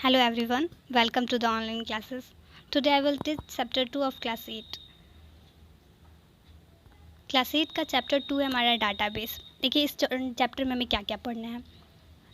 Hello everyone, welcome to the online classes. Today I will teach chapter 2 of class 8. Class 8 का chapter 2 है हमारा database. देखिए इस chapter में हमें क्या क्या पढ़ना है।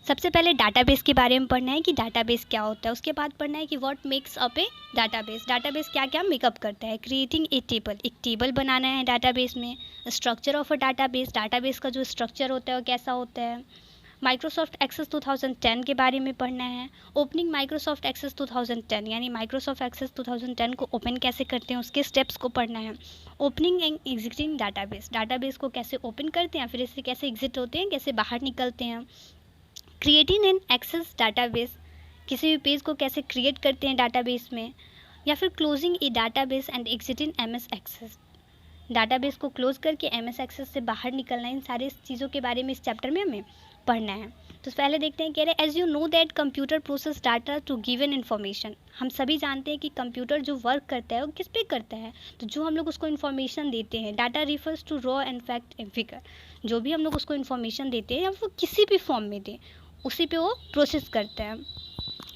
सबसे पहले डाटाबेस के बारे में पढ़ना है कि डाटाबेस क्या होता है। उसके बाद पढ़ना है कि what makes up A database. Database क्या क्या मेकअप करता है। क्रिएटिंग ए टेबल, एक टेबल बनाना है डाटाबेस में। Structure of a database, database का जो स्ट्रक्चर होता है वो कैसा होता है। माइक्रोसॉफ्ट एक्सेस 2010 के बारे में पढ़ना है। ओपनिंग माइक्रोसॉफ्ट एक्सेस 2010 यानी माइक्रोसॉफ्ट एक्सेस 2010 को ओपन कैसे करते हैं उसके स्टेप्स को पढ़ना है। Opening and exiting database, database को कैसे ओपन करते हैं, फिर इससे कैसे एग्जिट होते हैं, कैसे बाहर निकलते हैं। क्रिएटिंग एंड एक्सेस डाटाबेस, किसी भी पेज को कैसे क्रिएट करते हैं डाटाबेस में। या फिर closing a database and exiting MS Access, database को क्लोज करके एमएस एक्सेस से बाहर निकलना। इन सारी चीज़ों के बारे में इस चैप्टर में हमें पढ़ना है। तो पहले देखते हैं, कह रहे as you know that computer process data to given information. हम सभी जानते हैं कि कंप्यूटर जो वर्क करता है वो किस पे करता है, तो जो हम लोग उसको इन्फॉर्मेशन देते हैं। Data refers to raw and fact and figure, जो भी हम लोग उसको इन्फॉर्मेशन देते हैं या वो किसी भी फॉर्म में दें उसी पे वो प्रोसेस करता है।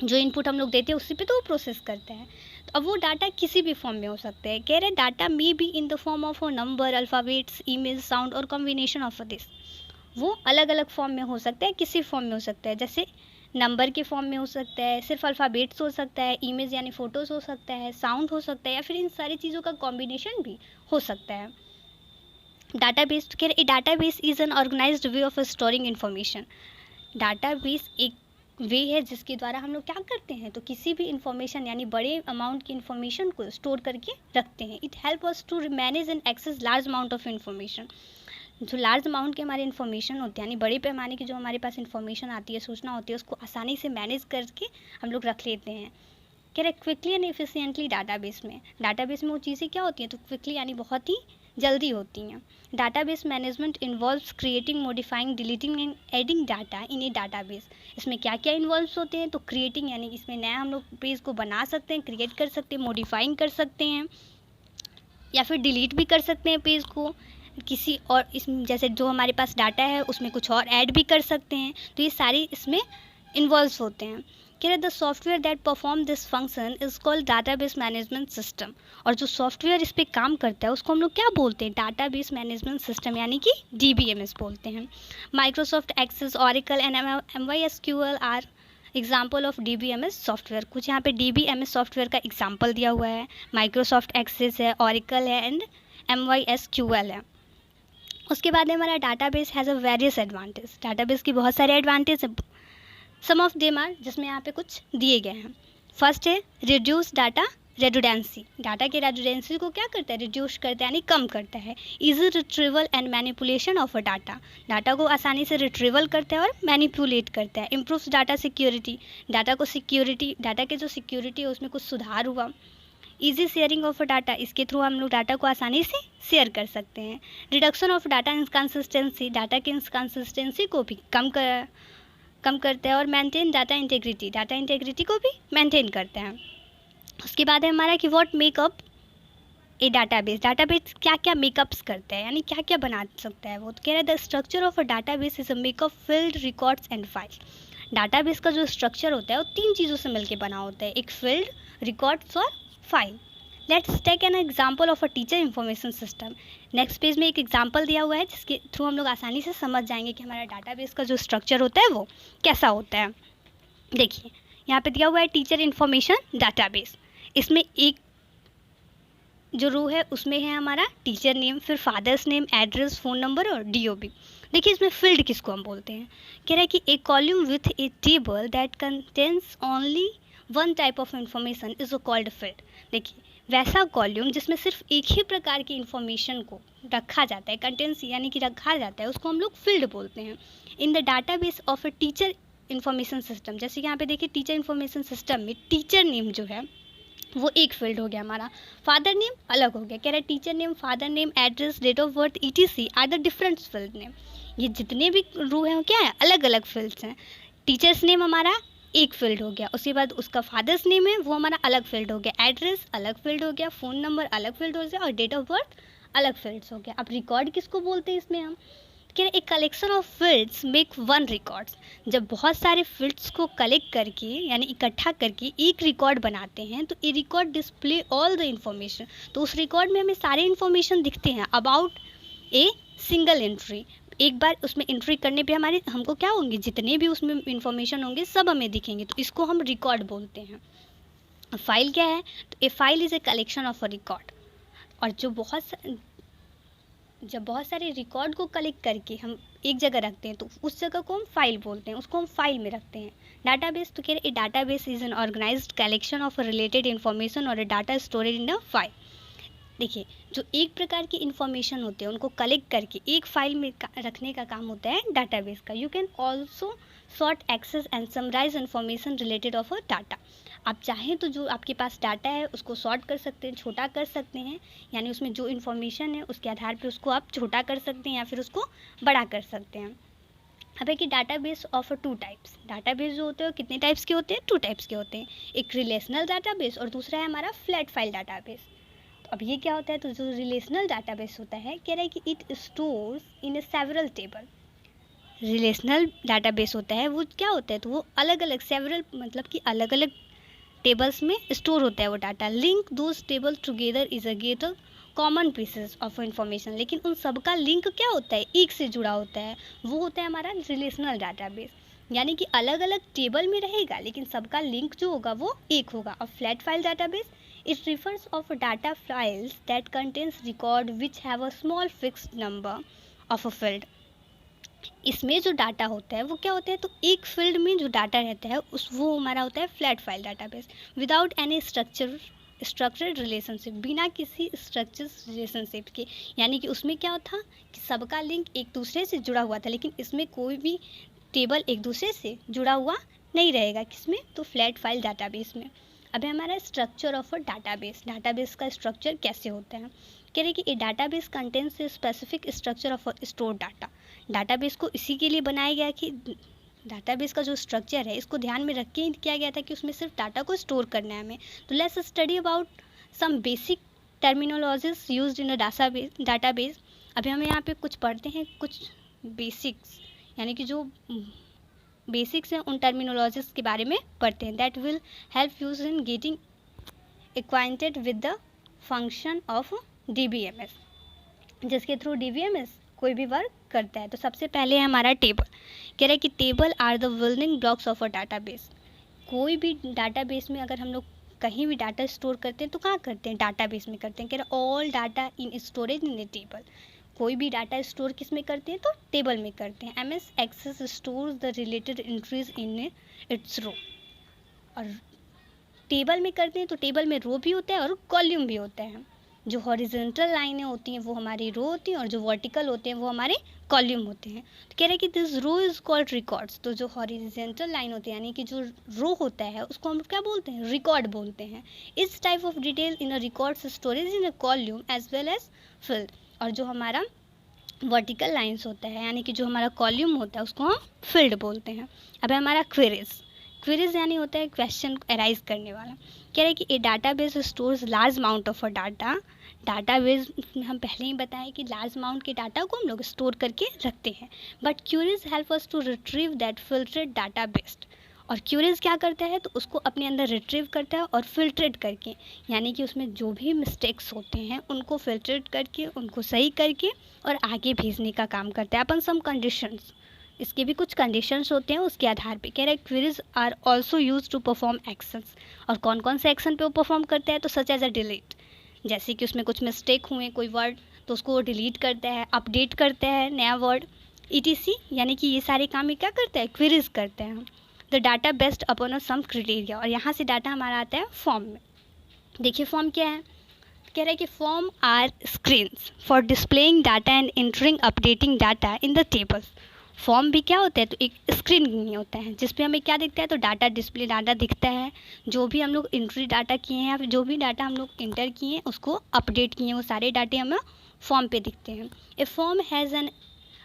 जो इनपुट हम लोग देते हैं उसी पे तो वो प्रोसेस करता है। तो अब वो डाटा किसी भी फॉर्म में हो सकता है। कह रहे data may be in the form of a number, alphabets, image, sound और कॉम्बिनेशन ऑफ दिस। वो अलग अलग फॉर्म में हो सकता है, किसी फॉर्म में हो सकता है। जैसे नंबर के फॉर्म में हो सकता है, सिर्फ अल्फ़ाबेट्स हो सकता है, इमेज यानी फ़ोटोज़ हो सकता है, साउंड हो सकता है, या फिर इन सारी चीज़ों का कॉम्बिनेशन भी हो सकता है। डाटाबेस, कह रहे database is an organised way of storing information. Database एक वे है जिसके द्वारा हम लोग क्या करते हैं, तो किसी भी इंफॉर्मेशन यानी बड़े अमाउंट की इंफॉर्मेशन को स्टोर करके रखते हैं। It help us to manage and access large amount of information. जो लार्ज अमाउंट के हमारे इन्फॉर्मेशन होते हैं यानी बड़े पैमाने की जो हमारे पास इन्फॉर्मेशन आती है, सूचना होती है, उसको आसानी से मैनेज करके हम लोग रख लेते हैं। कह रहे क्विकली एंड एफिशिएंटली डाटाबेस में। डाटाबेस में वो चीज़ें क्या होती हैं, तो क्विकली यानी बहुत ही जल्दी होती हैं। Database management involves creating, modifying, deleting and adding data in A database. इसमें क्या क्या इन्वॉल्व्स होते हैं, तो क्रिएटिंग यानी इसमें नया हम लोग पेज को बना सकते हैं, क्रिएट कर सकते हैं, मॉडिफाइंग कर सकते हैं, या फिर डिलीट भी कर सकते हैं पेज को किसी और इसमें, जैसे जो हमारे पास डाटा है उसमें कुछ और ऐड भी कर सकते हैं। तो ये सारी इसमें इन्वॉल्व्स होते हैं। कह रहे the software that perform this function is called database management system. और जो सॉफ्टवेयर इस पर काम करता है उसको हम लोग क्या बोलते हैं, डाटाबेस मैनेजमेंट सिस्टम यानी कि DBMS बोलते हैं। Microsoft Access, Oracle and MySQL are example of DBMS software. कुछ यहाँ पे DBMS सॉफ्टवेयर का एग्जाम्पल दिया हुआ है। माइक्रोसॉफ्ट एक्सेस है, ऑरेकल है एंड MySQL है। उसके बाद हमारा database has a various advantage. Database की बहुत सारे एडवांटेज है। सम ऑफ देम आर, जिसमें यहाँ पे कुछ दिए गए हैं। फर्स्ट है रिड्यूस डाटा रेडुडेंसी। डाटा के रेडुडेंसी को क्या करता है, रिड्यूस करता है यानी कम करता है। Easy retrieval and manipulation of a data, data को आसानी से रिट्रीवल करता है और मैनिपुलेट करता है। इम्प्रूव्स डाटा सिक्योरिटी, डाटा को सिक्योरिटी, डाटा के जो सिक्योरिटी है उसमें कुछ सुधार हुआ। ईजी शेयरिंग ऑफ डाटा, इसके थ्रू हम लोग डाटा को आसानी से शेयर कर सकते हैं। Reduction of data inconsistency, data की इनकन्सिस्टेंसी को भी कम करते हैं। और maintain data integrity, data integrity को भी मेंटेन करते हैं। उसके बाद है हमारा कि what makeup A database. Database क्या क्या मेकअप्स करता है यानी क्या क्या बना सकता है वो, तो कह रहा है the structure of a database is a makeup field, records and files. Database का जो स्ट्रक्चर होता है वो 3 चीज़ों से मिलकर बना होता है, एक फील्ड, रिकॉर्ड्स और file. Let's take an example of a teacher information system. Next page में एक एग्जाम्पल दिया हुआ है जिसके थ्रू हम लोग आसानी से समझ जाएंगे कि हमारा डाटाबेस का जो स्ट्रक्चर होता है वो कैसा होता है। देखिए यहाँ पे दिया हुआ है टीचर इंफॉर्मेशन डाटाबेस। इसमें एक जो रो है उसमें है हमारा टीचर नेम, फिर father's name, address, phone number और DOB। देखिए इसमें फील्ड किसको हम बोलते हैं, कह रहा है कि a column with a table that contains only one type of information is called field. देखिए वैसा कॉलम जिसमें सिर्फ एक ही प्रकार की इंफॉर्मेशन को रखा जाता है, कंटेंस यानी कि रखा जाता है, उसको हम लोग फील्ड बोलते हैं। In the database of a teacher information system, जैसे कि यहाँ पे देखिए टीचर इंफॉर्मेशन सिस्टम में टीचर नेम जो है वो एक फील्ड हो गया हमारा, फादर नेम अलग हो गया। कह रहा है teacher name, father name, address, date of birth ETC are the different field name. ये जितने भी रो हैं क्या है, अलग अलग फील्ड्स हैं। टीचर्स नेम हमारा एक फील्ड हो गया, उसके बाद उसका फादर्स नेम है वो हमारा अलग फील्ड हो गया, एड्रेस अलग फील्ड हो गया, फ़ोन नंबर अलग फील्ड हो गया और डेट ऑफ बर्थ अलग फील्ड्स हो गया। अब रिकॉर्ड किसको बोलते हैं इसमें हम, क्या एक collection of fields make one records, जब बहुत सारे फील्ड्स को कलेक्ट करके यानी इकट्ठा करके एक रिकॉर्ड बनाते हैं तो ये record display all the information, तो उस रिकॉर्ड में हमें सारे इन्फॉर्मेशन दिखते हैं अबाउट ए सिंगल एंट्री। एक बार उसमें एंट्री करने पे हमारे हमको क्या होंगे, जितने भी उसमें इंफॉर्मेशन होंगे सब हमें दिखेंगे, तो इसको हम रिकॉर्ड बोलते हैं। फाइल क्या है, तो a file is a collection of a record. और जब बहुत सारे रिकॉर्ड को कलेक्ट करके हम एक जगह रखते हैं तो उस जगह को हम फाइल बोलते हैं, उसको हम फाइल में रखते हैं। डाटाबेस तो क्या है, a database is an organised collection of related information और a data storage in a file. देखिए, जो एक प्रकार की इन्फॉर्मेशन होते हैं उनको कलेक्ट करके एक फाइल में रखने का काम होता है डाटाबेस का। You can also sort, access and summarise information related of a data. आप चाहें तो जो आपके पास डाटा है उसको सॉर्ट कर सकते हैं, छोटा कर सकते हैं, यानी उसमें जो इन्फॉर्मेशन है उसके आधार पर उसको आप छोटा कर सकते हैं या फिर उसको बड़ा कर सकते हैं। अब है कि database of two types. Database जो होते हैं कितने टाइप्स के होते हैं, टू टाइप्स के होते हैं। एक रिलेशनल डाटाबेस और दूसरा है हमारा फ्लैट फाइल डाटाबेस। तो अब ये क्या होता है, तो जो रिलेशनल डाटाबेस होता है कह रहा है कि it stores in A several table. Relational database होता है वो क्या होता है, तो वो अलग अलग सेवरल मतलब कि अलग अलग टेबल्स में स्टोर होता है वो data. Link those table together is a get common pieces of information. लेकिन उन सबका लिंक क्या होता है, एक से जुड़ा होता है, वो होता है हमारा रिलेशनल डाटाबेस। यानी कि अलग अलग टेबल में रहेगा लेकिन सबका लिंक जो होगा वो एक होगा। और flat file database it refers of data files that contains record which have a small fixed number of a field. इसमें जो डाटा होता है वो क्या होता है, तो एक फील्ड में जो डाटा रहता है वो हमारा होता है flat file database. Without any structured relationship, बिना किसी स्ट्रक्चर रिलेशनशिप के। यानी कि उसमें क्या था कि सबका लिंक एक दूसरे से जुड़ा हुआ था, लेकिन इसमें कोई भी टेबल एक दूसरे से जुड़ा हुआ नहीं रहेगा। किसमें, तो फ्लैट फाइल डाटाबेस में। अब हमारा structure of a database. Database का स्ट्रक्चर कैसे होता है, कह रहे कि a database contains a specific structure of store data. Database को इसी के लिए बनाया गया कि डाटाबेस का जो स्ट्रक्चर है इसको ध्यान में रख के किया गया था कि उसमें सिर्फ डाटा को स्टोर करना है हमें। तो let's study about some basic terminologies used in a database. अभी हमें यहाँ पे कुछ पढ़ते हैं, कुछ बेसिक्स यानी कि जो बेसिक्स हैं उन टर्मिनोलॉजीज के बारे में पढ़ते हैं। That will help us in getting acquainted with the function of DBMS, जिसके थ्रू DBMS कोई भी वर्क करता है। तो सबसे पहले है हमारा टेबल। कह रहा है कि table are the building blocks of a database. कोई भी डाटाबेस में अगर हम लोग कहीं भी डाटा स्टोर करते हैं तो कहाँ करते हैं, डाटाबेस में करते हैं। कह रहा all data in storage in a table. कोई भी डाटा स्टोर किस में करते हैं, तो टेबल में करते हैं। MS access stores the related entries in its row. और टेबल में करते हैं तो टेबल में रो भी होता है और कॉलम भी होता है। जो हॉरिजॉन्टल लाइनें होती हैं वो हमारी रो होती हैं और जो वर्टिकल होते हैं वो हमारे कॉलम होते हैं। तो कह रहे हैं कि this row is called records. तो जो हॉरिजॉन्टल लाइन होती है यानी कि जो रो होता है उसको हम क्या बोलते हैं, रिकॉर्ड बोलते हैं। इस type of detail in a records storage in a column as well as field. और जो हमारा वर्टिकल लाइन्स होता है यानी कि जो हमारा कॉलम होता है उसको हम फील्ड बोलते हैं। अब है हमारा क्वेरीज यानी होता है क्वेश्चन अराइज करने वाला। कह रहे हैं कि a database stores large amount of a data. Database में हम पहले ही बताएं कि लार्ज अमाउंट के डाटा को हम लोग स्टोर करके रखते हैं। But queries help us to retrieve that filtered data based. और क्वेरीज क्या करता है, तो उसको अपने अंदर रिट्रीव करता है और फिल्ट्रेट करके, यानी कि उसमें जो भी मिस्टेक्स होते हैं उनको फिल्ट्रेट करके उनको सही करके और आगे भेजने का काम करता है अपन सम कंडीशंस। इसके भी कुछ कंडीशंस होते हैं उसके आधार पे। कह रहे हैं queries are also use to perform actions. और कौन कौन से एक्शन पे वो परफॉर्म करता है, तो सच एज अ डिलीट। जैसे कि उसमें कुछ मिस्टेक हुए कोई वर्ड तो उसको वो डिलीट करता है, अपडेट करता है नया वर्ड ETC। यानी कि ये सारे काम ये क्या करता है, क्वेरीज करते हैं। The data based upon a some criteria. और यहाँ से डाटा हमारा आता है फॉर्म में। देखिए फॉर्म क्या है, कह रहा है कि form are screens for displaying data and entering updating data in the tables. Form भी क्या होता है, तो एक स्क्रीन नहीं होता है जिस पे हमें क्या दिखता है, तो डाटा डिस्प्ले डाटा दिखता है। जो भी हम लोग एंट्री डाटा किए हैं या फिर जो भी डाटा हम लोग इंटर किए हैं उसको अपडेट किए हैं वो सारे डाटे हमें फॉर्म पे दिखते हैं। A form has an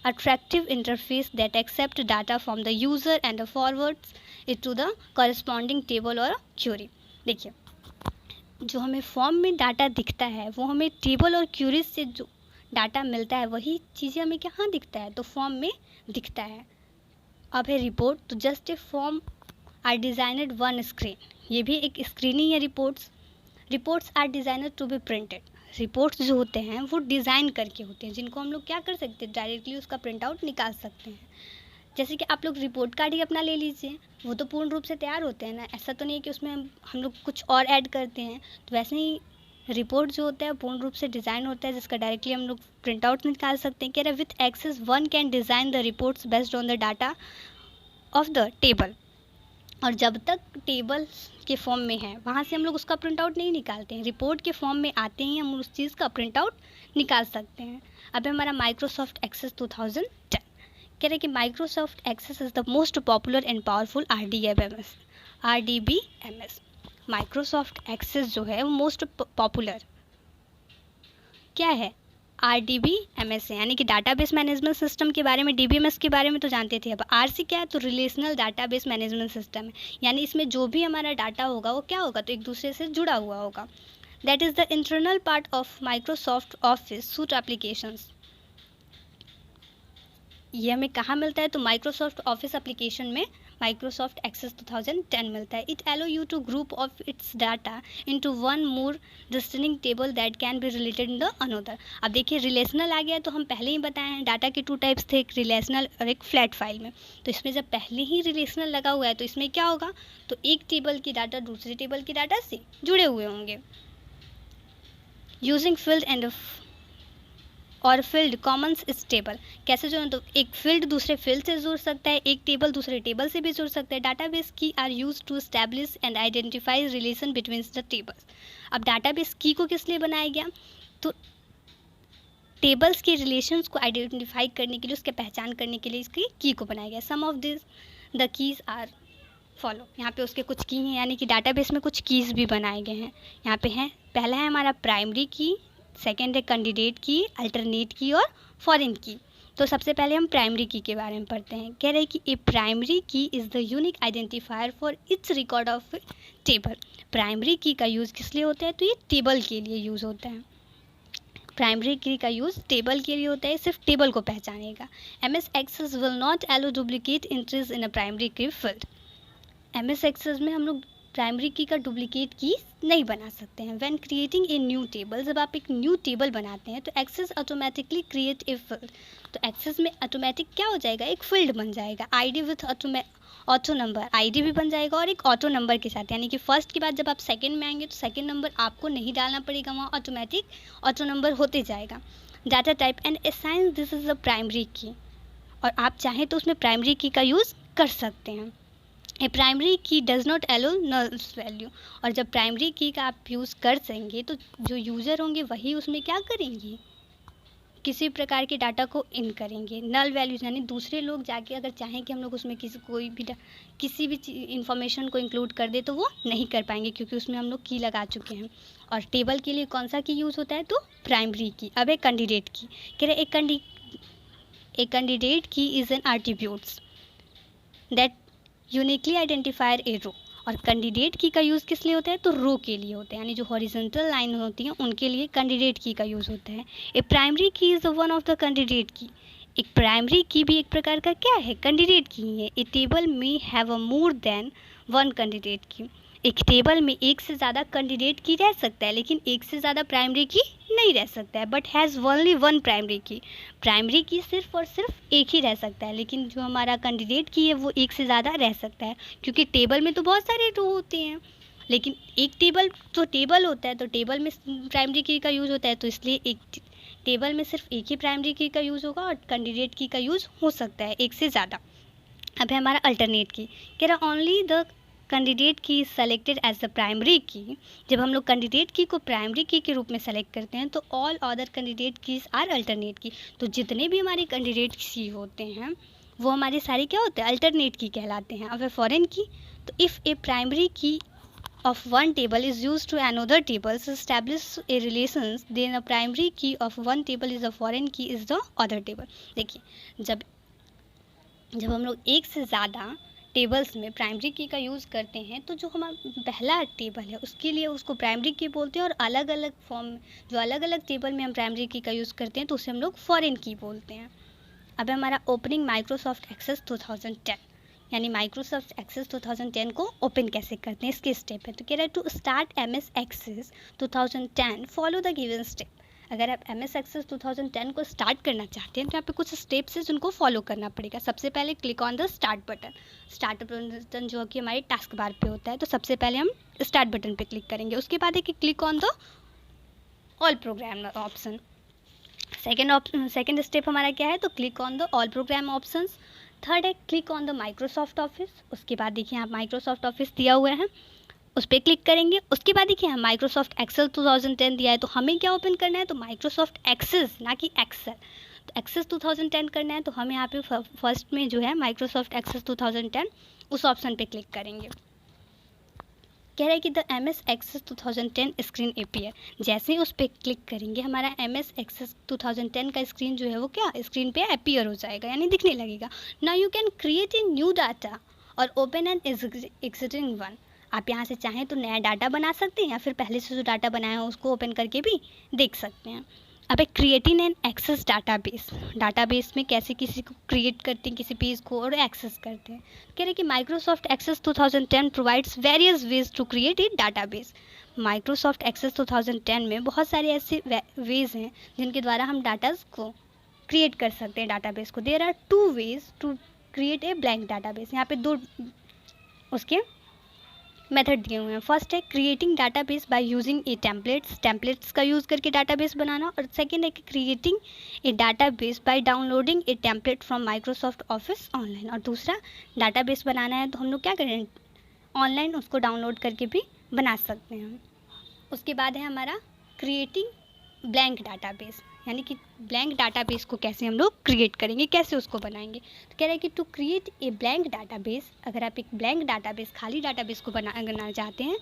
attractive interface that accepts data from the user and forwards it to the corresponding table or query। देखिए जो हमें फॉर्म में डाटा दिखता है वो हमें टेबल और क्यूरीज से जो डाटा मिलता है वही चीज़ें हमें कहाँ दिखता है, तो फॉर्म में दिखता है। अब है रिपोर्ट, तो just a form are designed one screen, ये भी एक स्क्रीन ही है reports are designed to be printed. Reports जो होते हैं वो डिज़ाइन करके होते हैं, जिनको हम लोग क्या कर सकते हैं, डायरेक्टली उसका प्रिंट आउट निकाल सकते हैं। जैसे कि आप लोग रिपोर्ट कार्ड ही अपना ले लीजिए, वो तो पूर्ण रूप से तैयार होते हैं ना, ऐसा तो नहीं है कि उसमें हम लोग कुछ और ऐड करते हैं। तो वैसे ही रिपोर्ट जो होता है पूर्ण रूप से डिज़ाइन होता है, जिसका डायरेक्टली हम लोग प्रिंट आउट निकाल सकते हैं। कह रहे with access one can design the reports based on the data of the table. और जब तक टेबल के फॉर्म में है वहाँ से हम लोग उसका प्रिंट आउट नहीं निकालते हैं, रिपोर्ट के फॉर्म में आते ही हम उस चीज़ का प्रिंट आउट निकाल सकते हैं। अब हमारा माइक्रोसॉफ्ट एक्सेस 2010 कह रहे कि Microsoft Access is the most popular and powerful RDBMS। Microsoft Access जो है वो मोस्ट पॉपुलर क्या है, RDBMS है, यानी कि डाटाबेस मैनेजमेंट सिस्टम के बारे में, DBMS के बारे में तो जानते थे। अब RC क्या है, तो रिलेशनल डाटाबेस मैनेजमेंट सिस्टम है, यानी इसमें जो भी हमारा डाटा होगा वो क्या होगा, तो एक दूसरे से जुड़ा हुआ होगा। That is the internal part of Microsoft Office suite applications. ये हमें कहाँ मिलता है, तो माइक्रोसॉफ्ट ऑफिस एप्लीकेशन में माइक्रोसॉफ्ट एक्सेस 2010 मिलता है। It allow you to group of its data into one more distinct table that can be related in the another. अब देखिए रिलेशनल आ गया, तो हम पहले ही बताए हैं डाटा के 2 टाइप्स थे, एक रिलेशनल और एक फ्लैट फाइल में। तो इसमें जब पहले ही रिलेशनल लगा हुआ है तो इसमें क्या होगा, तो एक टेबल की डाटा दूसरे टेबल की डाटा से जुड़े हुए होंगे। यूजिंग फील्ड एंड और फील्ड कॉमन्स इस टेबल, कैसे जो है, तो एक फील्ड दूसरे फील्ड से जुड़ सकता है, एक टेबल दूसरे टेबल से भी जुड़ सकता है। Database key are use to establish and identify relation between the tables. अब डाटाबेस की को किस लिए बनाया गया, तो टेबल्स के रिलेशंस को आइडेंटिफाई करने के लिए, उसके पहचान करने के लिए इसकी की को बनाया गया। Some of this the keys are follow, यहाँ पे उसके कुछ की हैं, यानी कि डाटाबेस में कुछ कीज़ भी बनाए गए हैं। यहाँ पे हैं, पहला है हमारा प्राइमरी की, सेकेंड है कैंडिडेट की, अल्टरनेट की और फॉरेन की। तो सबसे पहले हम प्राइमरी की के बारे में पढ़ते हैं। कह रहे हैं कि ए प्राइमरी की is the unique identifier for its record of table. Primary की का यूज़ किस लिए होता है, तो ये टेबल के लिए यूज़ होता है। प्राइमरी की का यूज़ टेबल के लिए होता है, सिर्फ टेबल को पहचानेगा। MS Access will not allow duplicate entries in a primary key field. MS Access में हम लोग प्राइमरी की का डुप्लीकेट की नहीं बना सकते हैं। When creating a new table, जब आप एक न्यू टेबल बनाते हैं तो Access automatically create a field. तो एक्सेस में ऑटोमेटिक क्या हो जाएगा, एक फील्ड बन जाएगा। ID with auto number, ID भी बन जाएगा और एक ऑटो नंबर के साथ, यानी कि फर्स्ट के बाद जब आप सेकंड में आएंगे तो सेकंड नंबर आपको नहीं डालना पड़ेगा, वहाँ ऑटोमेटिक ऑटो नंबर होते जाएगा। Data type and assign this is the primary key, और आप चाहें तो उसमें प्राइमरी की का यूज़ कर सकते हैं। A primary key does not allow nulls value, और जब प्राइमरी की का आप यूज़ कर सकेंगे तो जो यूज़र होंगे वही उसमें क्या करेंगे, किसी प्रकार के डाटा को इन करेंगे। नल वैल्यूज यानी दूसरे लोग जाके अगर चाहें कि हम लोग उसमें किसी भी इंफॉर्मेशन को इंक्लूड कर दे तो वो नहीं कर पाएंगे, क्योंकि उसमें हम लोग की लगा चुके हैं। और टेबल के लिए कौन सा की यूज़ होता है, तो प्राइमरी की। अब एक कैंडिडेट की, कह रहे एक candidate key is an attributes that uniquely identifier a row. और कैंडिडेट की का यूज़ किस लिए होता है, तो रो के लिए होता है, यानी जो हॉरिजॉन्टल लाइन होती हैं उनके लिए कैंडिडेट की का यूज़ होता है। ए प्राइमरी की is one of the candidate की। एक प्राइमरी की भी एक प्रकार का क्या है, कैंडिडेट की ही है। ए टेबल में have a more than one candidate की। एक टेबल में एक से ज़्यादा कैंडिडेट की रह सकता है, लेकिन एक से ज़्यादा प्राइमरी की नहीं रह सकता है। But has only one primary की। प्राइमरी की सिर्फ और सिर्फ एक ही रह सकता है, लेकिन जो हमारा कैंडिडेट की है वो एक से ज़्यादा रह सकता है, क्योंकि टेबल में तो बहुत सारे रो होते हैं, लेकिन एक टेबल होता है, तो टेबल में प्राइमरी की का यूज़ होता है, तो इसलिए एक टेबल में सिर्फ एक ही प्राइमरी की का यूज़ होगा और कैंडिडेट की का यूज़ हो सकता है एक से ज़्यादा। अब है हमारा अल्टरनेट की, कह रहा ओनली द कैंडिडेट की सेलेक्टेड एज द प्राइमरी की। जब हम लोग कैंडिडेट की को प्राइमरी की के रूप में सेलेक्ट करते हैं तो all other candidate keys are alternate key. तो जितने भी हमारे कैंडिडेट की होते हैं वो हमारे सारे क्या होते हैं, अल्टरनेट की कहलाते हैं। अब है फॉरेन की, तो इफ़ ए प्राइमरी की of one table is used to another table to establish a relations, then a primary key of one table is a foreign key is the other table। देखिए जब हम लोग एक से ज़्यादा टेबल्स में primary की का यूज़ करते हैं तो जो हमारा पहला टेबल है उसके लिए उसको प्राइमरी की बोलते हैं, और अलग अलग फॉर्म जो अलग अलग टेबल में हम प्राइमरी की का यूज़ करते हैं तो उसे हम लोग फॉरेन की बोलते हैं। अब हमारा ओपनिंग माइक्रोसॉफ्ट एक्सेस 2010, यानी माइक्रोसॉफ्ट एक्सेस 2010 को ओपन कैसे करते हैं इसके स्टेप है। तो कह रहा है to start MS Access 2010 follow the given step. अगर आप MS एक्सेस 2010 को स्टार्ट करना चाहते हैं तो यहाँ पे कुछ स्टेप्स है जिनको फॉलो करना पड़ेगा। सबसे पहले click on the start button. Start button जो कि हमारे टास्क बार पे होता है, तो सबसे पहले हम स्टार्ट बटन पे क्लिक करेंगे। उसके बाद है कि click on the all program option. Second step हमारा क्या है, तो click on the all program options. Third है click on the Microsoft office. उसके बाद देखिए यहाँ माइक्रोसॉफ्ट ऑफिस दिया हुआ है, उस पर क्लिक करेंगे। उसके बाद देखिए यहाँ माइक्रोसॉफ्ट एक्सेल 2010 दिया है, तो हमें क्या ओपन करना है, तो माइक्रोसॉफ्ट एक्सेस, ना कि एक्सेल। तो एक्सेस 2010 करना है तो हम यहाँ पे फर्स्ट में जो है माइक्रोसॉफ्ट एक्सेस 2010 उस ऑप्शन पे क्लिक करेंगे। कह रहा है कि the MS Access 2010 screen appear. जैसे ही उस पर क्लिक करेंगे हमारा MS एक्सेस 2010 का स्क्रीन जो है वो क्या स्क्रीन पे अपीयर हो जाएगा, यानी दिखने लगेगा। Now you can create a new data और ओपन एन एग्जिस्टिंग वन। आप यहाँ से चाहें तो नया डाटा बना सकते हैं या फिर पहले से जो डाटा बनाया है उसको ओपन करके भी देख सकते हैं। अब creating an Access database. Database में कैसे किसी को क्रिएट करते हैं, किसी पेज को, और एक्सेस करते हैं। कह रहे कि Microsoft Access 2010 provides various ways to create a database. Microsoft Access 2010 में बहुत सारे ऐसे वेज हैं जिनके द्वारा हम डाटाज को क्रिएट कर सकते हैं, डाटाबेस को। There are 2 ways to create a blank database. यहाँ पे 2 उसके मेथड दिए हुए हैं। फर्स्ट है creating database by using a templates का यूज़ करके डाटाबेस बनाना, और सेकंड है कि creating a database by downloading a template from Microsoft Office online. और दूसरा डाटाबेस बनाना है तो हम लोग क्या करें, ऑनलाइन उसको डाउनलोड करके भी बना सकते हैं। उसके बाद है हमारा क्रिएटिंग ब्लैंक डाटाबेस, यानी कि ब्लैंक डाटाबेस को कैसे हम लोग क्रिएट करेंगे, कैसे उसको बनाएंगे। तो कह रहा है कि to create a blank database, अगर आप एक ब्लैंक डाटाबेस, खाली डाटाबेस को बनाना चाहते हैं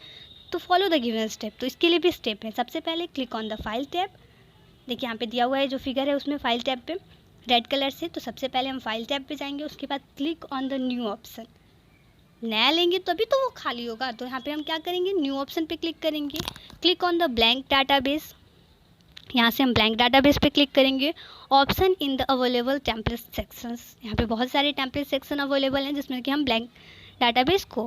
तो फॉलो द गिवन स्टेप। तो इसके लिए भी स्टेप है। सबसे पहले click on the file tab. देखिए यहाँ पे दिया हुआ है जो फिगर है उसमें फाइल टैब पे रेड कलर से, तो सबसे पहले हम फाइल टैब पे जाएंगे। उसके बाद click on the new option. नया लेंगे तभी तो वो खाली होगा, तो यहाँ पे हम क्या करेंगे, न्यू ऑप्शन पे क्लिक करेंगे। Click on the blank database. यहाँ से हम ब्लैंक डाटाबेस पे क्लिक करेंगे। Option in the available template sections. यहाँ पे बहुत सारे टेम्पलेट सेक्शन अवेलेबल हैं जिसमें कि हम ब्लैंक डाटाबेस को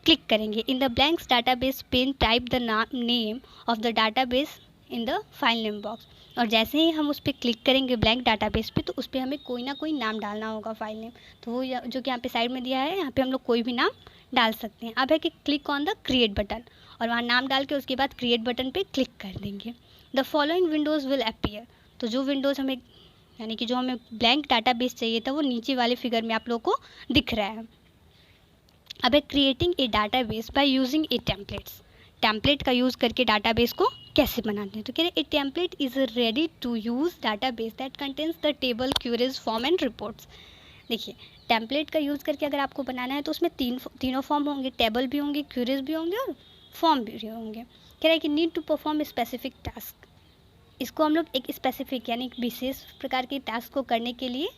क्लिक करेंगे। In the blanks database pane type the name of the database in the file name box. और जैसे ही हम उस पर क्लिक करेंगे ब्लैंक डाटाबेस पे, तो उस पर हमें कोई ना कोई नाम डालना होगा फाइल नेम। तो वो जो कि यहाँ पे साइड में दिया है, यहाँ पे हम लोग कोई भी नाम डाल सकते हैं। अब है कि click on the create button, और वहाँ नाम डाल के उसके बाद क्रिएट बटन पे क्लिक कर देंगे। The following Windows will appear. तो जो विंडोज़ हमें, यानी कि जो हमें ब्लैंक डाटाबेस चाहिए था, वो नीचे वाले फिगर में आप लोगों को दिख रहा है। अब है creating a database by using a templates. Template का यूज़ करके डाटाबेस को कैसे बनाते हैं। तो कह रहे a template is ready to use database that contains the table, queries, form and reports. देखिए टेम्पलेट का यूज़ करके अगर आपको बनाना है तो उसमें तीनों फॉर्म होंगे, टेबल भी होंगे, क्यूरीज भी होंगे और फॉर्म भी होंगे। कह रहा है कि need to perform specific task. इसको हम लोग एक स्पेसिफिक, यानी एक विशेष प्रकार के टास्क को करने के लिए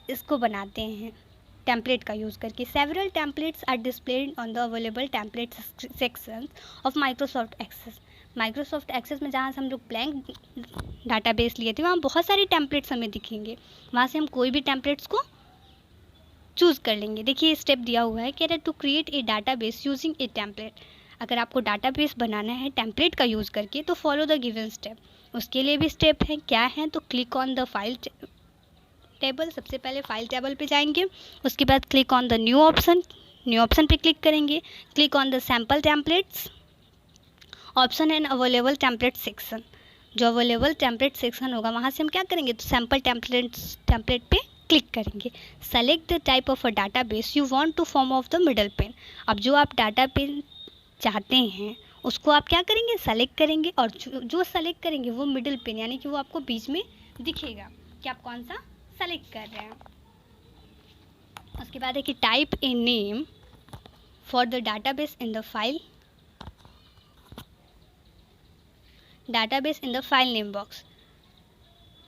इसको बनाते हैं टेम्पलेट का यूज़ करके। Several templates are displayed on the available template section of Microsoft Access. Microsoft Access में जहाँ से हम लोग ब्लैंक डाटाबेस लिए थे वहाँ बहुत सारे टेम्पलेट्स हमें दिखेंगे, वहाँ से हम कोई भी टेम्पलेट्स को चूज़ कर लेंगे। देखिए स्टेप दिया हुआ है, कह रहा है to create a database using a template. अगर आपको डाटाबेस बनाना है टेम्पलेट का यूज़ करके तो फॉलो द गिवन स्टेप। उसके लिए भी स्टेप है, क्या है, तो click on the file table. सबसे पहले फाइल टेबल पे जाएंगे। उसके बाद click on the new option पे क्लिक करेंगे। Click on the sample templates option and available template section. जो अवेलेबल टेम्पलेट सेक्शन होगा वहाँ से हम क्या करेंगे, तो सैम्पल टेम्पलेट पे क्लिक करेंगे। Select the type of a database you want to form of the middle pane. अब जो आप डाटाबेस चाहते हैं उसको आप क्या करेंगे, सेलेक्ट करेंगे, और जो सेलेक्ट करेंगे वो मिडिल पिन, यानी कि वो आपको बीच में दिखेगा कि आप कौन सा सेलेक्ट कर रहे हैं। उसके बाद है कि type a name for the database in the file name box.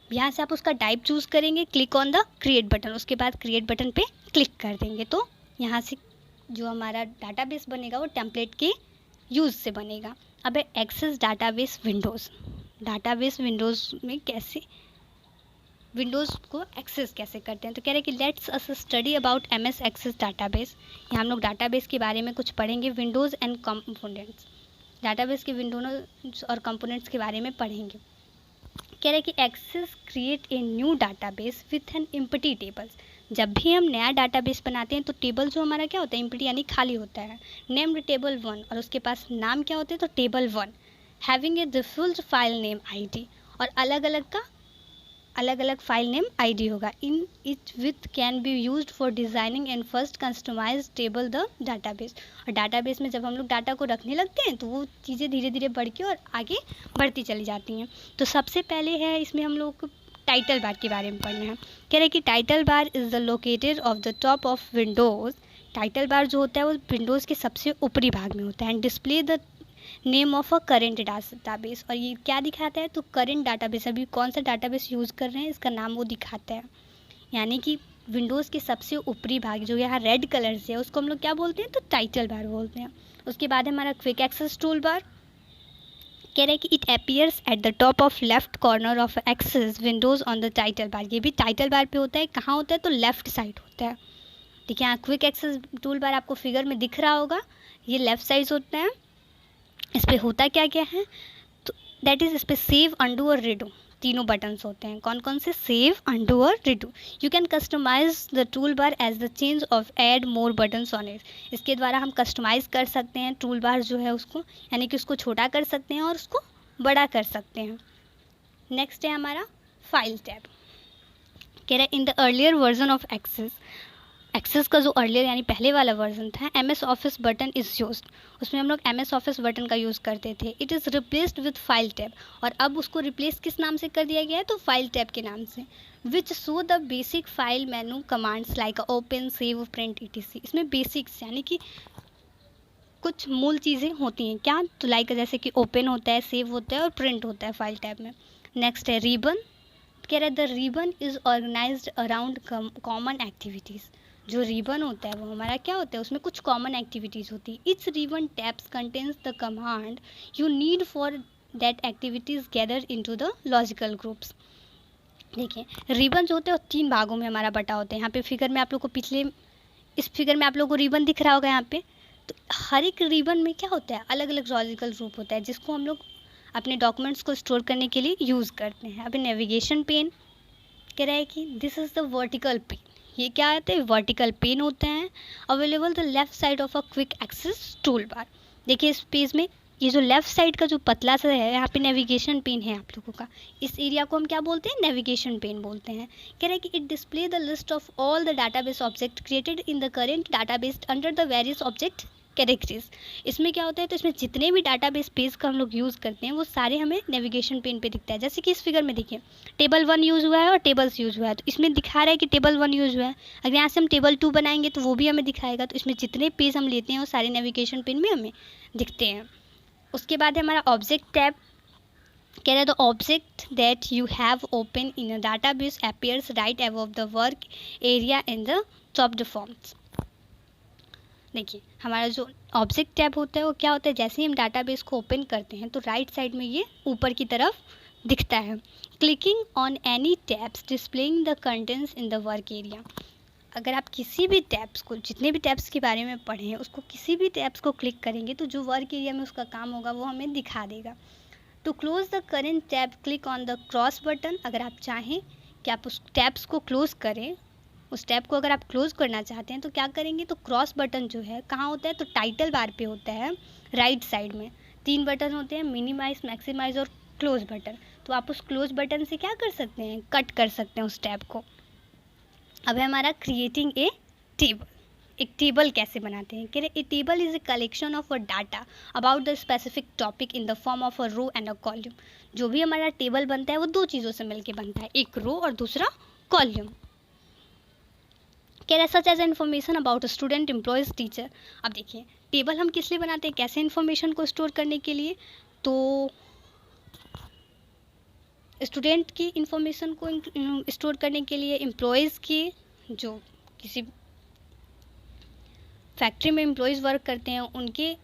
यहाँ से आप उसका टाइप चूज़ करेंगे। Click on the create button. उसके बाद क्रिएट बटन पे क्लिक कर देंगे तो यहाँ से जो हमारा डाटाबेस बनेगा वो टेम्पलेट के यूज़ से बनेगा। अब है Access database windows. Database windows में कैसे विंडोज़ को एक्सेस कैसे करते हैं, तो कह रहे हैं कि let's us study about MS Access database. यहाँ हम लोग डाटाबेस के बारे में कुछ पढ़ेंगे, विंडोज़ एंड कंपोनेंट्स, डाटाबेस के विंडोज़ और कंपोनेंट्स के बारे में पढ़ेंगे। कह रहे हैं कि Access create a new database with an empty tables. जब भी हम नया डाटाबेस बनाते हैं तो टेबल जो हमारा क्या होता है, एम्प्टी यानी खाली होता है, नेम्ड टेबल 1, और उसके पास नाम क्या होते हैं, तो table 1 having a different file name ID, और अलग अलग फाइल नेम ID होगा। In it with can be used for designing and first customise table the database. और डाटाबेस में जब हम लोग डाटा को रखने लगते हैं तो वो चीज़ें धीरे धीरे बढ़ के और आगे बढ़ती चली जाती हैं। तो सबसे पहले है इसमें हम लोग को टाइटल बार के बारे में पढ़ना है। कह रहे हैं कि title bar is the located of the top of Windows. Title bar जो होता है वो विंडोज़ के सबसे ऊपरी भाग में होता है। And display the name of a current database, और ये क्या दिखाता है, तो करेंट डाटाबेस, अभी कौन सा डाटाबेस यूज़ कर रहे हैं इसका नाम वो दिखाता है। यानी कि विंडोज़ के सबसे ऊपरी भाग जो यहाँ रेड कलर से है उसको हम लोग क्या बोलते हैं, तो टाइटल बार बोलते हैं। उसके बाद हमारा क्विक एक्सेस टूल बार। कह रहे हैं कि it appears at the top of left corner of Access windows on the title bar. ये भी टाइटल बार पे होता है, कहाँ होता है, तो लेफ्ट साइड होता है। ठीक है, यहाँ क्विक एक्सेस टूल बार आपको फिगर में दिख रहा होगा, ये लेफ्ट साइड होता है। इस पर होता क्या क्या है, तो दैट इज़ इस पर सेव, अंडू और रीडू तीनों बटन्स होते हैं। कौन कौन से, सेव, अंडू और redo. You can customize the tool bar as the change of add more buttons on it. इसके द्वारा हम कस्टमाइज़ कर सकते हैं टूल बार जो है उसको, यानी कि उसको छोटा कर सकते हैं और उसको बड़ा कर सकते हैं। नेक्स्ट है हमारा फाइल टैब। कह रहा है in the earlier version of Access का जो अर्लियर यानी पहले वाला वर्जन था, MS office button is used. उसमें हम लोग MS ऑफिस बटन का यूज़ करते थे। It is replaced with file tab, और अब उसको रिप्लेस किस नाम से कर दिया गया है, तो फाइल टैब के नाम से। Which show the basic file menu commands like open, save, print etc। इसमें बेसिक्स यानी कि कुछ मूल चीज़ें होती हैं क्या, तो लाइक जैसे कि ओपन होता है, सेव होता है और प्रिंट होता है फाइल टैब में। नेक्स्ट है रिबन। कह रहा है the ribbon is organized around common activities. जो रिबन होता है वो हमारा क्या होता है, उसमें कुछ कॉमन एक्टिविटीज़ होती है। It's ribbon tabs contains the command you need for that activities gather into the logical groups. देखिए रिबन जो होते हैं वो 3 भागों में हमारा बटा होता है। यहाँ पे फिगर में आप लोग को इस फिगर में आप लोग को रिबन दिख रहा होगा यहाँ पे। तो हर एक रिबन में क्या होता है, अलग अलग लॉजिकल ग्रुप होता है जिसको हम लोग अपने डॉक्यूमेंट्स को स्टोर करने के लिए यूज़ करते हैं। अभी नेविगेशन पेन कह रहा है कि this is the vertical pane. ये क्या आते हैं, वर्टिकल पेन होते हैं, available the left side of a quick access tool bar. देखिए इस पेज में ये जो लेफ्ट साइड का जो पतला सा है, यहाँ पे नेविगेशन पेन है आप लोगों का, इस एरिया को हम क्या बोलते हैं, नेविगेशन पेन बोलते हैं। कह रहे हैं कि it display the list of all the database object created in the current database under the various object categories. इसमें क्या होता है, तो इसमें जितने भी डाटाबेस पेज का हम लोग यूज़ करते हैं वो सारे हमें नेविगेशन पेन पे दिखता है। जैसे कि इस फिगर में देखिए टेबल 1 यूज़ हुआ है और टेबल्स यूज़ हुआ है, तो इसमें दिखा रहा है कि टेबल 1 यूज़ हुआ है। अगर यहाँ से हम टेबल 2 बनाएंगे तो वो भी हमें दिखाएगा। तो इसमें जितने पेज हम लेते हैं वो सारे नेविगेशन पेन में हमें दिखते हैं। उसके बाद है हमारा ऑब्जेक्ट टैब। कह रहा है the object that you have open in a database appears right above the work area in the top forms. देखिए हमारा जो ऑब्जेक्ट टैब होता है वो क्या होता है, जैसे ही हम डाटाबेस को ओपन करते हैं तो राइट साइड में ये ऊपर की तरफ दिखता है। Clicking on any tabs displaying the contents in the work area. अगर आप किसी भी टैब्स को, जितने भी टैब्स के बारे में पढ़ें उसको, किसी भी टैब्स को क्लिक करेंगे तो जो वर्क एरिया में उसका काम होगा वो हमें दिखा देगा। To close the current tab click on the cross button. अगर आप चाहें कि आप उस टैब्स को क्लोज करें, उस टैब को अगर आप क्लोज करना चाहते हैं तो क्या करेंगे, तो क्रॉस बटन जो है कहाँ होता है, तो टाइटल बार पे होता है राइट साइड में। 3 बटन होते हैं, मिनिमाइज, मैक्सिमाइज और क्लोज बटन। तो आप उस क्लोज बटन से क्या कर सकते हैं, कट कर सकते हैं उस टैब को। अब है हमारा क्रिएटिंग ए टेबल। एक टेबल कैसे बनाते हैं, कह रहे a table is a collection of a data about the specific topic in the form of a row and a column. जो भी हमारा टेबल बनता है वो 2 चीज़ों से मिलकर बनता है, एक रो और दूसरा कॉलम। कह रहा है such as information about student, employees, teacher. अब देखिए टेबल हम किस लिए बनाते हैं, कैसे इन्फॉर्मेशन को स्टोर करने के लिए, तो स्टूडेंट की इन्फॉर्मेशन को स्टोर करने के लिए, एम्प्लॉयज़ की जो किसी फैक्ट्री में एम्प्लॉयज़ वर्क करते हैं उनके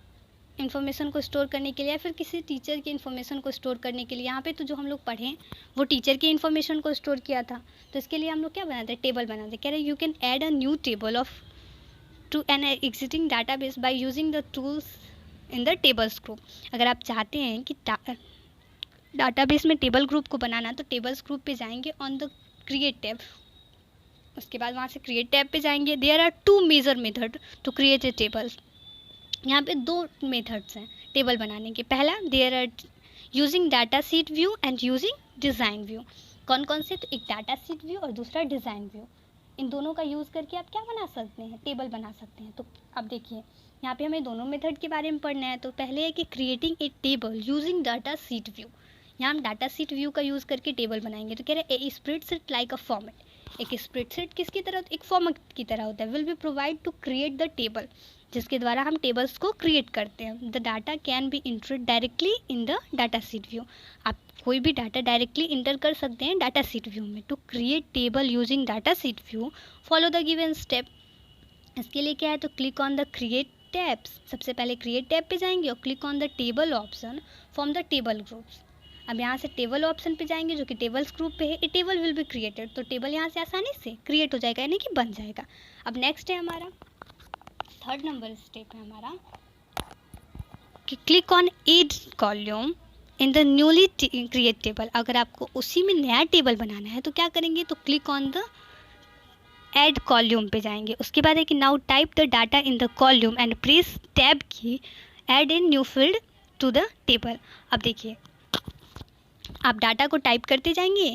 इन्फॉर्मेशन को स्टोर करने के लिए, या फिर किसी टीचर की इन्फॉर्मेशन को स्टोर करने के लिए। यहाँ पे तो जो हम लोग पढ़ें वो टीचर की इन्फॉर्मेशन को स्टोर किया था, तो इसके लिए हम लोग क्या बनाते हैं, टेबल बनाते हैं। कह रहे you can add a new table of to an existing database by using the tools in the tables group. अगर आप चाहते हैं कि डाटाबेस में टेबल ग्रुप को बनाना, तो टेबल्स ग्रुप पे जाएंगे ऑन द क्रिएट टैब, उसके बाद वहाँ से क्रिएट टैब पे जाएंगे। There are 2 major method to create a tables. यहाँ पे 2 मेथड्स हैं टेबल बनाने के। पहला, there are using data sheet view and using design view. कौन कौन से, तो एक डाटा सीट व्यू और दूसरा डिज़ाइन व्यू। इन दोनों का यूज़ करके आप क्या बना सकते हैं, टेबल बना सकते हैं। तो अब देखिए यहाँ पे हमें दोनों मेथड के बारे में पढ़ना है। तो पहले है कि creating a table using data sheet view. यहाँ हम डाटा सीट व्यू का यूज़ करके टेबल बनाएंगे। तो कह रहे हैं a spreadsheet like a format. एक स्प्रेडशीट किसकी तरह, एक फॉर्मेट की तरह होता है। Will be provide to create the table, जिसके द्वारा हम टेबल्स को क्रिएट करते हैं। The data can be entered directly in the data sheet view. आप कोई भी डाटा डायरेक्टली इंटर कर सकते हैं डाटा सीट व्यू में। To create table using data sheet view, follow the given step. इसके लिए क्या है, तो click on the create tabs. सबसे पहले क्रिएट टैब पे जाएंगे और click on the table option from the table groups. अब यहाँ से टेबल ऑप्शन पे जाएंगे जो कि टेबल्स ग्रुप पे है। ए टेबल विल बी क्रिएटेड, तो टेबल यहाँ से आसानी से क्रिएट हो जाएगा, यानी कि बन जाएगा। अब नेक्स्ट है हमारा 3rd नंबर स्टेप है हमारा कि click on add column in the newly create table. अगर आपको उसी में नया टेबल बनाना है तो क्या करेंगे, तो click on the add column पे जाएंगे। उसके बाद है कि now type the data in the column and press tab key add in new field to the table. अब देखिए आप डाटा को टाइप करते जाएंगे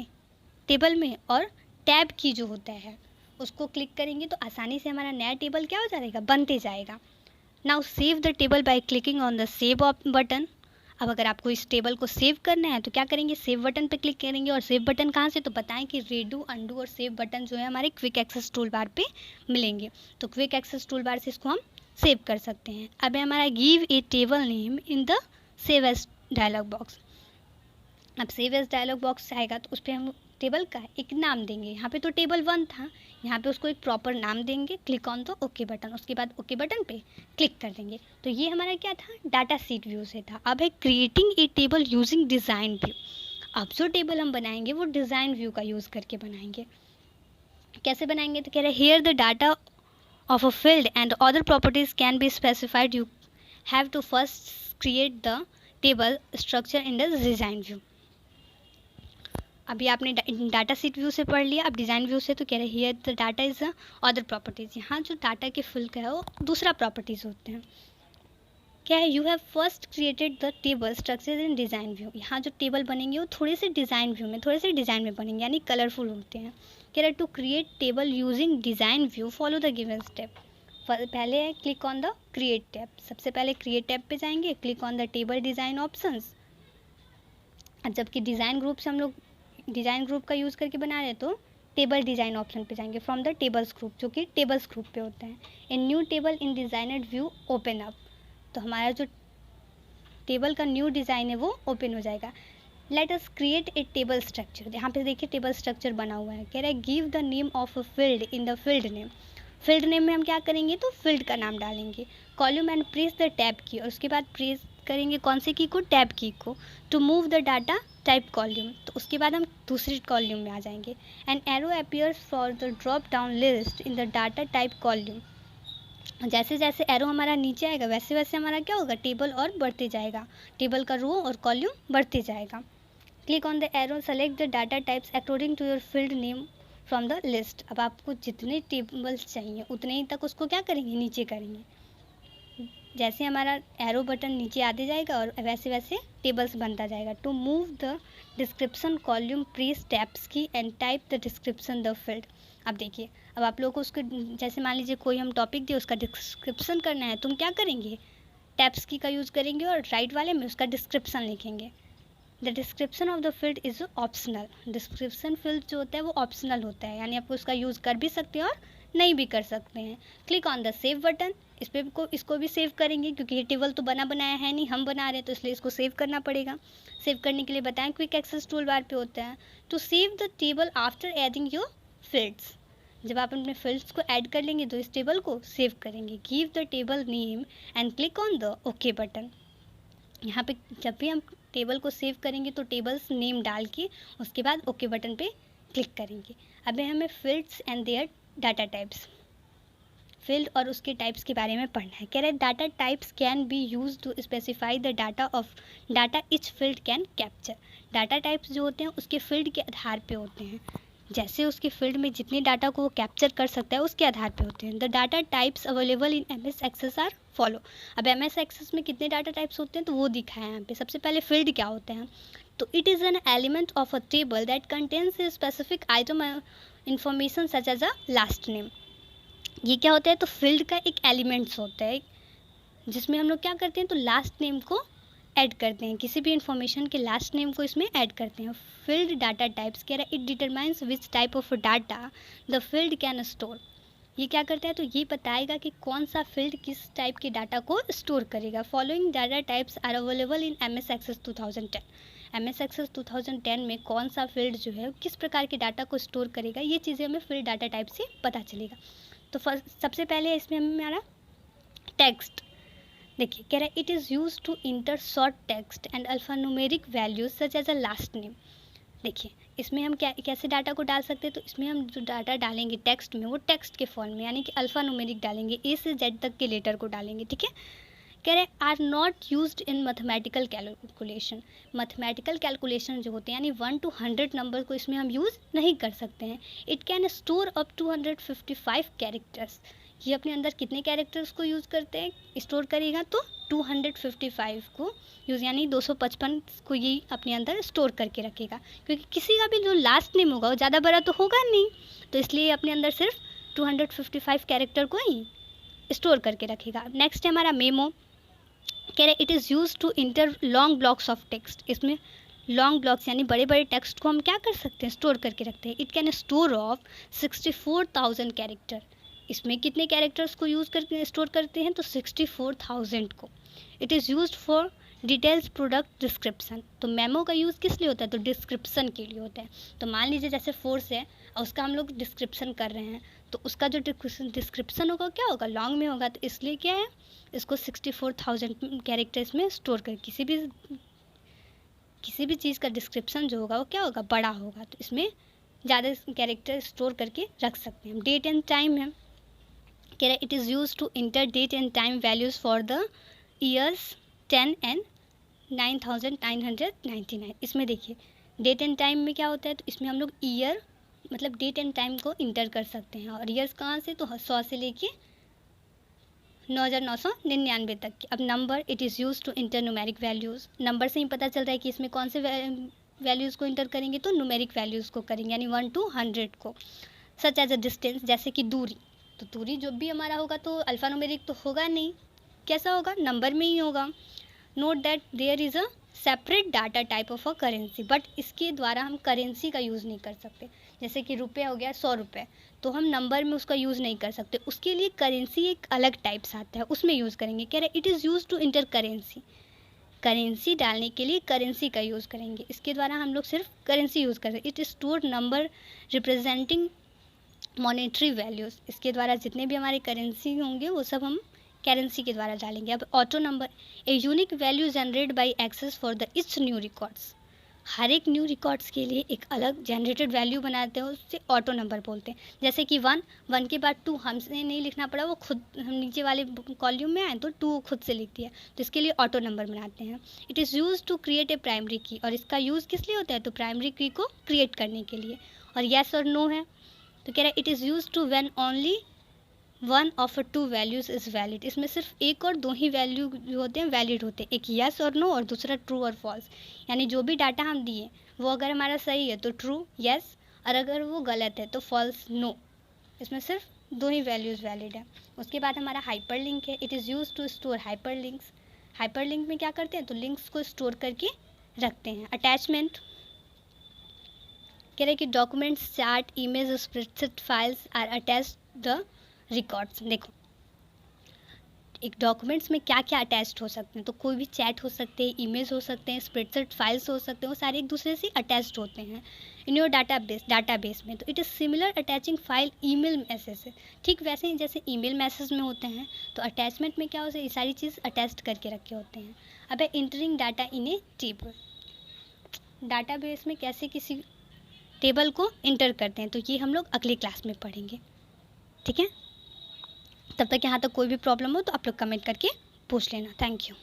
टेबल में और टैब की जो होता है उसको क्लिक करेंगे तो आसानी से हमारा नया टेबल क्या हो जाएगा, बनते जाएगा। Now save the table by clicking on the save button. अब अगर आपको इस टेबल को सेव करना है तो क्या करेंगे, सेव बटन पे क्लिक करेंगे। और सेव बटन कहाँ से, तो बताएं कि रेडू, अंडू और सेव बटन जो है हमारे क्विक एक्सेस टूल बार पे मिलेंगे। तो क्विक एक्सेस टूल बार से इसको हम सेव कर सकते हैं। अब है हमारा give a table name in the save as dialog box. अब सेव एज डायलॉग बॉक्स आएगा तो उस पर हम टेबल का एक नाम देंगे। यहाँ पे तो टेबल 1 था, यहाँ पे उसको एक प्रॉपर नाम देंगे। Click on the okay button, उसके बाद ओके बटन पे क्लिक कर देंगे। तो ये हमारा क्या था, डाटा सीट व्यू से था। अब है creating a table using design view. अब जो टेबल हम बनाएंगे वो डिज़ाइन व्यू का यूज़ करके बनाएंगे। कैसे बनाएंगे, तो कह रहे here the data of a field and other properties can be specified. You have to first create the table structure in the design view. अभी आपने डाटा सीट व्यू से पढ़ लिया, अब डिज़ाइन व्यू से। तो कह रहे हैं here the data is other properties. यहाँ जो डाटा के फील्ड का है वो दूसरा प्रॉपर्टीज़ होते हैं। क्या है, you have first created the table structure in design view. यहाँ जो टेबल बनेंगे वो थोड़े से डिज़ाइन व्यू में, थोड़े से डिज़ाइन में बनेंगे, यानी कलरफुल होते हैं। कह रहे to create table using design view, follow the given step. पहले है click on the create tab. सबसे पहले क्रिएट टैब पे जाएंगे, click on the table design options. जबकि डिज़ाइन ग्रुप से हम लोग डिज़ाइन ग्रुप का यूज़ करके बना रहे तो टेबल डिज़ाइन ऑप्शन पे जाएंगे फ्रॉम द टेबल्स ग्रुप, जो कि टेबल्स ग्रुप पे होता है। In new table in designed view open up. तो हमारा जो टेबल का न्यू डिज़ाइन है वो ओपन हो जाएगा। Let us create a table structure. यहाँ पे देखिए टेबल स्ट्रक्चर बना हुआ है। कह रहा है give the name of a field in the field name. Field name में हम क्या करेंगे, तो फील्ड का नाम डालेंगे। Column and press the tab की, और उसके बाद प्रेस करेंगे कौन से की को, टैब की को। To move the data type column, तो उसके बाद हम दूसरी कॉलम में आ जाएंगे। And arrow appears for the drop down list in the data type column. जैसे जैसे एरो हमारा नीचे आएगा वैसे वैसे हमारा क्या होगा, टेबल और बढ़ते जाएगा, टेबल का रो और कॉलम बढ़ते जाएगा। Click on the arrow, select the data types according to your field name from the list. अब आपको जितने टेबल्स चाहिए उतने ही तक उसको क्या करेंगे, नीचे करेंगे। जैसे हमारा एरो बटन नीचे आते जाएगा और वैसे वैसे टेबल्स बनता जाएगा। To move the description column press tabs key and type the description the field. अब देखिए, अब आप लोगों को उसको जैसे मान लीजिए कोई हम टॉपिक दे उसका डिस्क्रिप्शन करना है, तुम क्या करेंगे, टैब्स की का यूज़ करेंगे और राइट वाले में उसका डिस्क्रिप्शन लिखेंगे। The description of the field is optional. Description field जो होता है वो ऑप्शनल होता है, यानी आप उसका यूज़ कर भी सकते हैं और नहीं भी कर सकते हैं। Click on the save button. इस पर इसको भी सेव करेंगे क्योंकि ये टेबल तो बना बनाया है नहीं, हम बना रहे हैं, तो इसलिए इसको सेव करना पड़ेगा। सेव करने के लिए बताएं क्विक एक्सेस टूल बार पे होता है। To save the table after adding your fields. जब आप अपने फील्ड्स को ऐड कर लेंगे तो इस टेबल को सेव करेंगे। Give the table name and click on the okay button. यहाँ पे जब भी हम टेबल को सेव करेंगे तो टेबल्स नेम डाल के उसके बाद ओके बटन पे क्लिक करेंगे। अब हमें fields and their data types, field और उसके टाइप्स के बारे में पढ़ना है। कह रहे हैं data types can be use to specify the data of data each field can capture. Data types जो होते हैं उसके फील्ड के आधार पे होते हैं, जैसे उसके फील्ड में जितने डाटा को वो कैप्चर कर सकता है उसके आधार पे होते हैं। The data types available in MS Access are follow. अब MS एक्सेस में कितने डाटा टाइप्स होते हैं तो वो दिखाया है यहाँ पे। सबसे पहले फील्ड क्या होते हैं, तो it is an element of a table that contains a specific item information such as a last name. ये क्या होता है, तो फील्ड का एक एलिमेंट्स होता है जिसमें हम लोग क्या करते हैं, तो लास्ट नेम को ऐड करते हैं, किसी भी इंफॉर्मेशन के लास्ट नेम को इसमें ऐड करते हैं। फील्ड डाटा टाइप्स कह रहा है it determines which type of data the field can store. ये क्या करता है, तो ये बताएगा कि कौन सा फील्ड किस टाइप के डाटा को स्टोर करेगा। Following data types are available in MS Access 2010। MS Access 2010 में कौन सा फील्ड जो है किस प्रकार के डाटा को स्टोर करेगा, ये चीज़ें हमें फील्ड डाटा टाइप से पता चलेगा। तो सबसे पहले इसमें हमारा टेक्स्ट देखिए, कह रहा है it is use to enter short text and alphanumeric values such as a last name. देखिए इसमें हम कैसे डाटा को डाल सकते हैं, तो इसमें हम जो डाटा डालेंगे टेक्स्ट में वो टेक्स्ट के फॉर्म में, यानी कि अल्फान्यूमेरिक डालेंगे, A से Z तक के लेटर को डालेंगे। ठीक है, कह रहे are not used in mathematical calculation. Mathematical calculation जो होते हैं यानी 1 to 100 नंबर को इसमें हम यूज़ नहीं कर सकते हैं। It can store up 255 characters. ये अपने अंदर कितने कैरेक्टर्स को यूज़ करते हैं, स्टोर करेगा, तो 255 को यूज़, यानी 255 को ये अपने अंदर स्टोर करके रखेगा, क्योंकि किसी का भी जो लास्ट नेम होगा वो ज़्यादा बड़ा तो होगा नहीं, तो इसलिए अपने अंदर सिर्फ 255 कैरेक्टर को ही स्टोर करके रखेगा। नेक्स्ट है हमारा मेमो। कह रहे it is use to enter long blocks of text. इसमें लॉन्ग ब्लॉक्स यानी बड़े बड़े टेक्स्ट को हम क्या कर सकते हैं, स्टोर करके रखते हैं। It can store of 64,000 character. इसमें कितने कैरेक्टर्स को यूज़ करके स्टोर करते हैं, तो 64,000 को। It is use for details product description. तो मेमो का यूज़ किस लिए होता है, तो डिस्क्रिप्शन के लिए होता है। तो मान लीजिए जैसे फोर्स है और उसका हम लोग डिस्क्रिप्शन कर रहे हैं, तो उसका जो डिस्क्रिप्शन होगा क्या होगा, लॉन्ग में होगा, तो इसलिए क्या है, इसको 64,000 कैरेक्टर्स में स्टोर कर, किसी भी चीज़ का डिस्क्रिप्शन जो होगा वो क्या होगा, बड़ा होगा, तो इसमें ज़्यादा कैरेक्टर स्टोर करके रख सकते हैं हम। डेट एंड टाइम है, कह रहा है it is use to enter date and time values for the years 10 and 9,999। इसमें देखिए डेट एंड टाइम में क्या होता है, तो इसमें हम लोग ईयर मतलब डेट एंड टाइम को इंटर कर सकते हैं, और ईयर्स कहाँ से, तो 100 से लेके 9,999 तक की। अब number, it is use to enter numeric values. Number से ही पता चल रहा है कि इसमें कौन से वैल्यूज़ को इंटर करेंगे, तो न्यूमेरिक वैल्यूज़ को करेंगे, यानी 1 to 100 को। सच एज अ डिस्टेंस, जैसे कि दूरी, तो दूरी जो भी हमारा होगा तो अल्फ़ा न्यूमेरिक तो होगा नहीं, कैसा होगा, नंबर में ही होगा। Note that there is a separate data type of a currency, but इसके द्वारा हम करेंसी का यूज़ नहीं कर सकते। जैसे कि रुपये हो गया 100 रुपये, तो हम नंबर में उसका यूज़ नहीं कर सकते, उसके लिए करेंसी एक अलग टाइप्स आता है, उसमें यूज़ करेंगे। कह रहे it is use to enter currency. Currency डालने के लिए करेंसी का यूज़ करेंगे, इसके द्वारा हम लोग सिर्फ करेंसी यूज़ कर रहे हैं। It store number representing monetary values. इसके द्वारा जितने भी हमारे करेंसी होंगे वो सब हम करेंसी के द्वारा डालेंगे। अब auto number, a unique value generate by access for the each new records. हर एक न्यू रिकॉर्ड्स के लिए एक अलग जनरेटेड वैल्यू बनाते हैं, उससे ऑटो नंबर बोलते हैं। जैसे कि 1 के बाद 2 हमसे नहीं लिखना पड़ा, वो खुद हम नीचे वाले कॉलम में आए तो 2 खुद से लिख दिया, तो इसके लिए ऑटो नंबर बनाते हैं। It is use to create a primary key, और इसका यूज़ किस लिए होता है, तो प्राइमरी की को क्रिएट करने के लिए। और येस और नो है, तो कह रहा है it is use to when only 1 of 2 values is valid. इसमें सिर्फ एक और 2 ही वैल्यू जो होते हैं वैलिड होते हैं, एक यस और नो और दूसरा ट्रू और फॉल्स। यानी जो भी डाटा हम दिए वो अगर हमारा सही है तो ट्रू यस, और अगर वो गलत है तो फॉल्स नो। इसमें सिर्फ 2 ही वैल्यूज़ वैलिड है। उसके बाद हमारा हाइपर लिंक है, it is use to store hyperlinks. Hyperlink में क्या करते हैं, तो लिंक्स को स्टोर करके रखते हैं। अटैचमेंट, कह रहे हैं कि documents, chart, image, spreadsheet files are attached the records. देखो एक डॉक्यूमेंट्स में क्या क्या अटैच्ड हो सकते हैं, तो कोई भी चैट हो सकते हैं, इमेज हो सकते हैं, स्प्रेडशीट फाइल्स हो सकते हैं, वो सारे एक दूसरे से अटैच्ड होते हैं इन योर डाटाबेस में। तो it is similar attaching file email message से। ठीक वैसे ही जैसे ईमेल मैसेज में होते हैं, तो अटैचमेंट में क्या होता है, ये सारी चीज़ अटैच्ड करके रखे होते हैं। अब है entering data in a table. Database में कैसे किसी टेबल को इंटर करते हैं, तो ये हम लोग अगली क्लास में पढ़ेंगे। ठीक है, तब तक यहाँ तक कोई भी प्रॉब्लम हो तो आप लोग कमेंट करके पूछ लेना। Thank you.